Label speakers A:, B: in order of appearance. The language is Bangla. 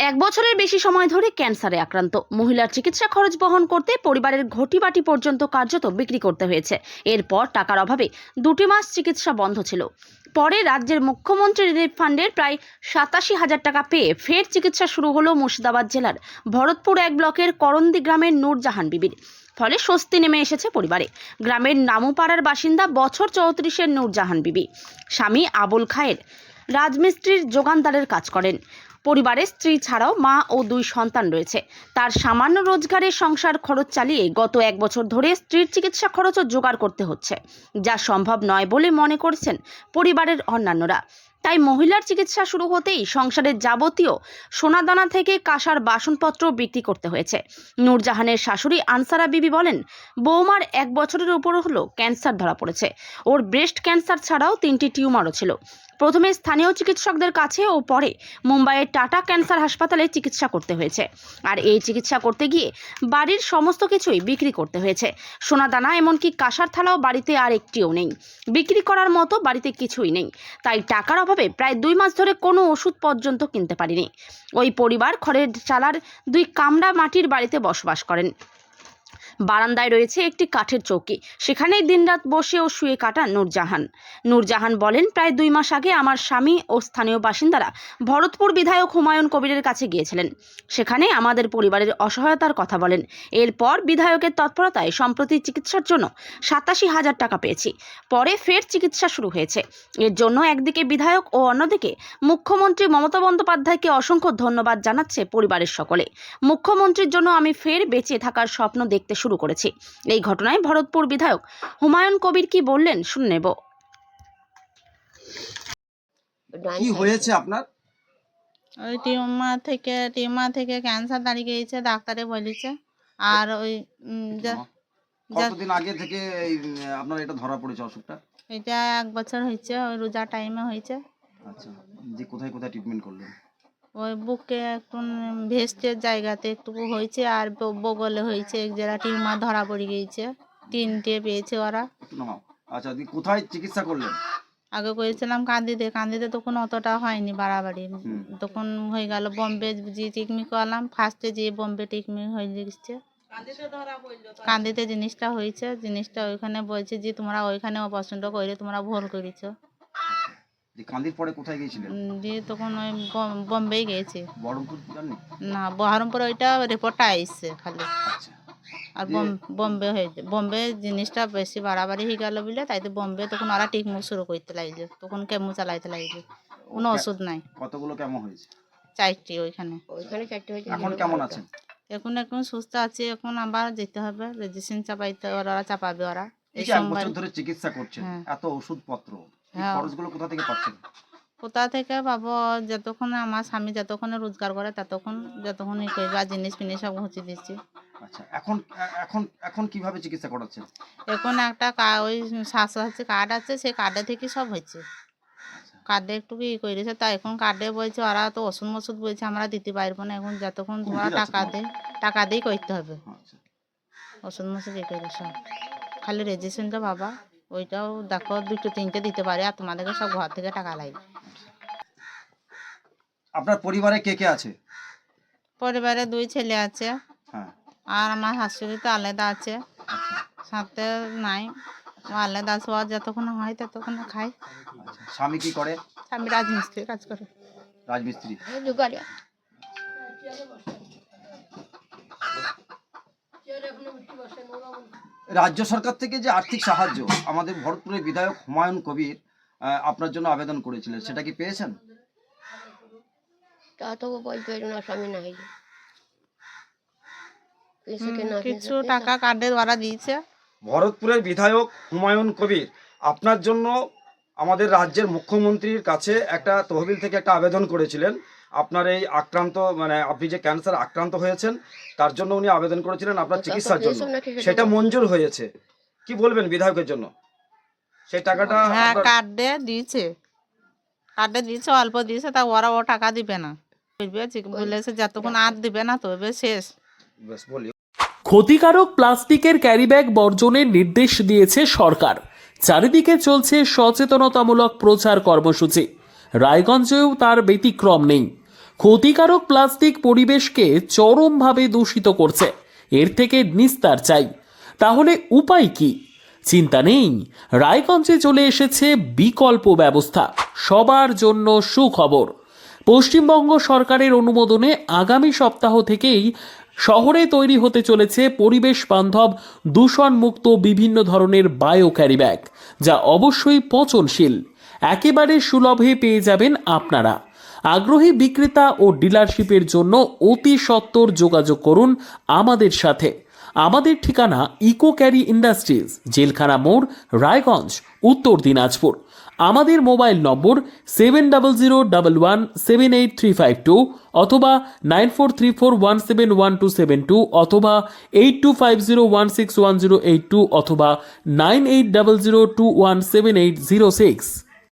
A: এক বছরের বেশি সময় ধরে ক্যান্সারে আক্রান্ত মহিলার চিকিৎসা খরচ বহন করতে পরিবারের ঘটিবাটি পর্যন্ত কার্যত বিক্রি করতে হয়েছে। এরপর টাকার অভাবে 2 মাস চিকিৎসা বন্ধ ছিল। পরে রাজ্যের মুখ্যমন্ত্রী রিলিফ ফান্ডের প্রায় 87,000 টাকা পেয়ে ফের চিকিৎসা শুরু হলো মুর্শিদাবাদ জেলার ভরতপুর 1 ব্লকের করন্দি গ্রামের নূরজাহান বিবির। ফলে স্বস্তি নেমে এসেছে পরিবারে। গ্রামের নামুপাড়ার বাসিন্দা বছর 34-এর নূরজাহান বিবি স্বামী আবুল খায়ের রাজমিস্ত্রির যোগানদারের কাজ করেন। পরিবারের স্ত্রী ছাড়াও মা ও 2 সন্তান রয়েছে। তার সামান্য রোজগারে সংসার খরচ চালিয়ে গত 1 বছর ধরে স্ত্রীর চিকিৎসা খরচও জোগাড় করতে হচ্ছে, যা সম্ভব নয় বলে মনে করছেন পরিবারের অন্যান্যরা। তাই মহিলার চিকিৎসা শুরু হতেই সংসারের যাবতীয় সোনাদানা থেকে কাঁসার বাসনপত্র বিক্রি করতে হয়েছে। নূরজাহানের শাশুড়ি আনসারা বিবি বলেন, বৌমার 1 বছরের উপর হলো ক্যান্সার ধরা পড়েছে। ওর ব্রেস্ট ক্যান্সার ছাড়াও 3টি টিউমারও ছিল। প্রথমে স্থানীয় চিকিৎসকদের কাছে ও পরে মুম্বাইয়ের টাটা ক্যান্সার হাসপাতালে চিকিৎসা করতে হয়েছে। আর এই চিকিৎসা করতে গিয়ে বাড়ির সমস্ত কিছুই বিক্রি করতে হয়েছে। সোনাদানা এমনকি কাঁসার থালাও বাড়িতে আর একটিও নেই। বিক্রি করার মতো বাড়িতে কিছুই নেই। তাই টাকার অভাবে প্রায় 2 মাস ধরে কোনো ওষুধ পর্যন্ত কিনতে পারিনি। ওই পরিবার খড়ের চালার 2 কামরা মাটির বাড়িতে বসবাস করেন। বারান্দায় রয়েছে একটি কাঠের চৌকি, সেখানেই দিনরাত বসে ও শুয়ে কাটান নূরজাহান বলেন, প্রায় 2 মাস আগে আমার স্বামী ও স্থানীয় বাসিন্দারা ভরতপুর বিধায়ক হুমায়ুন কবিরের কাছে গিয়েছিলেন। সেখানে আমাদের পরিবারের অসহায়তার কথা বলেন। এরপর বিধায়কের তৎপরতায় সম্প্রতি চিকিৎসার জন্য 87,000 টাকা পেয়েছি। পরে ফের চিকিৎসা শুরু হয়েছে। এর জন্য একদিকে বিধায়ক ও অন্যদিকে মুখ্যমন্ত্রী মমতা বন্দ্যোপাধ্যায়কে অসংখ্য ধন্যবাদ জানাচ্ছে পরিবারের সকলে। মুখ্যমন্ত্রীর জন্য আমি ফের বেঁচে থাকার স্বপ্ন দেখতে শুরু করেছি। এই ঘটনায় ভরতপুর বিধায়ক হুমায়ুন কবির কি বললেন শুনে নেব।
B: কি হয়েছে আপনার?
C: ওই টিউমার থেকে ক্যান্সার দাঁড়িয়ে গিয়েছে, ডাক্তারে বলেছে। আর ওই
B: কতদিন আগে থেকে আপনার এটা ধরা পড়েছে অসুখটা?
C: এটা 1 বছর হয়েছে, ওই রোজা টাইমে হয়েছে।
B: আচ্ছা, যে কোথায় কোথায় ট্রিটমেন্ট করলেন?
C: ওই বুকে একটু ভেস্টের জায়গাতে একটু হয়েছে, আর বগলে হয়েছে এক জায়গা টিউমার ধরা পড়ে গিয়েছে। 3টে পেয়েছে ওরা।
B: আচ্ছা, কোথায় চিকিৎসা করলেন?
C: আগে করেছিলাম কান্দিতে তখন অতটা হয়নি বাড়াবাড়ি। তখন হয়ে গেল বোম্বে, যে ট্রিটমেন্ট করলাম ফার্স্টে, যে বোম্বে ট্রিটমেন্ট হয়ে গেছে। কান্দিতে জিনিসটা হয়েছে, জিনিসটা ওইখানে বলছে যে তোমরা ওইখানে অপারেশনটা করে তোমরা ভুল করেছো।
B: যে কান্দির পরে কোথায় গিয়েছিলেন?
C: দিয়ে তখন ওই বোম্বে গেছি।
B: বহরমপুর জানেন?
C: না, বহরমপুর ওইটা রিপোর্টটা আসছে খালি।
B: আচ্ছা,
C: আর বোম্বে হয়েছে। বোম্বে জিনিসটা বেশি বাড়াবাড়ি হয়ে গেল বলে, তাই তো বোম্বে তখন ওরা ট্রিটমেন্ট শুরু করতে লাগছে। তখন কেমো চালাইতে লাগছে, কোনো ওষুধ নাই।
B: কতগুলো কেমন হয়েছে?
C: 4টি ওইখানে 4টি হয়েছে।
B: এখন কেমন আছেন?
C: এখন সুস্থ আছে। এখন আবার যেতে হবে, রেজিস্ট্রেশন চাপাইতে, ওরা চাপাবে। ওরা
B: এই যে 1 বছর ধরে চিকিৎসা করছেন, এত ওষুধপত্র, এই খরচগুলো কোথা থেকে পাচ্ছেন?
C: কোথা থেকে পাবো? যতক্ষণ আমার স্বামী যতক্ষণ রোজগার করে ততক্ষণ যতক্ষণই করবে। আর জিনিস ফিনিস সব ঘুচিয়ে দিচ্ছি।
B: আচ্ছা, এখন এখন এখন কিভাবে চিকিৎসা করাচ্ছেন?
C: এখন একটা ওই স্বাস্থ্য কার্ড আছে, সেই কার্ডে থেকে সব হচ্ছে। কার্ডে একটু ই করেছে, তাই এখন কার্ডে বলছে ওরা তো ওষুধ বলছে আমরা দিতে পারবো না। এখন যতক্ষণ তোমরা টাকা দিয়ে করতে হবে। ওষুধ ই করে সব খালি রেজিস্ট্রেশনটা বাবা, ওইটাও দেখো 2-3টে দিতে পারে, আর তোমাদেরকে সব ঘর থেকে টাকা লাগে।
B: আপনার পরিবারে কে কে আছে?
C: পরিবারে 2 ছেলে আছে।
B: হ্যাঁ।
C: আর আমার শাশুড়ি তো আলাদা আছে, সাথে নাই। ও আলাদা আছে, আর যতক্ষণ হয় ততক্ষণ খাই।
B: আচ্ছা, স্বামী কি করে?
C: স্বামী রাজমিস্ত্রি কাজ করে।
B: রাজমিস্ত্রি। রাজ্য সরকার থেকে যে আর্থিক সাহায্য আমাদের ভরতপুরের বিধায়ক হুমায়ুন কবির আপনার জন্য আবেদন করেছিলেন, সেটা কি পেয়েছেন?
D: তা তো বলতে পারি না, স্বামী নাই।
C: কিছু টাকা কার্ডে দ্বারা দিয়েছে।
B: ভরতপুরের বিধায়ক হুমায়ুন কবির আপনার জন্য আমাদের রাজ্যের মুখ্যমন্ত্রীর কাছে একটা তহবিল থেকে একটা আবেদন করেছিলেন। আপনার এই আক্রান্ত, মানে আপনি যে ক্যান্সার আক্রান্ত হয়েছেন তার জন্য উনি আবেদন করেছিলেন আপনার চিকিৎসার জন্য, সেটা মঞ্জুর হয়েছে। কি বলবেন বিধায়কের জন্য? সেই টাকাটা
C: কার্ডে দিয়েছে, অল্প দিয়েছে, তা ওরা ও টাকা দিবে না বলেছে, যতক্ষণ আর দিবে না তবে শেষ।
B: বলি,
E: ক্ষতিকারক প্লাস্টিকের ক্যারিব্যাগ বর্জনের নির্দেশ দিয়েছে সরকার। চারিদিকে চলছে সচেতনতামূলক প্রচার কর্মসূচি। রায়গঞ্জেও তার ব্যতিক্রম নেই। ক্ষতিকারক প্লাস্টিক পরিবেশকে চরমভাবে দূষিত করছে। এর থেকে নিস্তার চাই। তাহলে উপায় কি? চিন্তা নেই, রায়গঞ্জে চলে এসেছে বিকল্প ব্যবস্থা। সবার জন্য সুখবর। পশ্চিমবঙ্গ সরকারের অনুমোদনে আগামী সপ্তাহ থেকেই শহরে তৈরি হতে চলেছে পরিবেশ বান্ধব দূষণমুক্ত বিভিন্ন ধরনের বায়ো ক্যারি ব্যাগ, যা অবশ্যই পচনশীল। একেবারে সুলভে পেয়ে যাবেন আপনারা। আগ্রহী বিক্রেতা ও ডিলারশিপের জন্য অতি সত্বর যোগাযোগ করুন আমাদের সাথে। আমাদের ঠিকানা ইকো ক্যারি ইন্ডাস্ট্রিজ, জেলখানা মোড়, রায়গঞ্জ, উত্তর দিনাজপুর। আমাদের মোবাইল নম্বর 7001178352 অথবা 9434171272 অথবা 8250161082 অথবা 9800217806।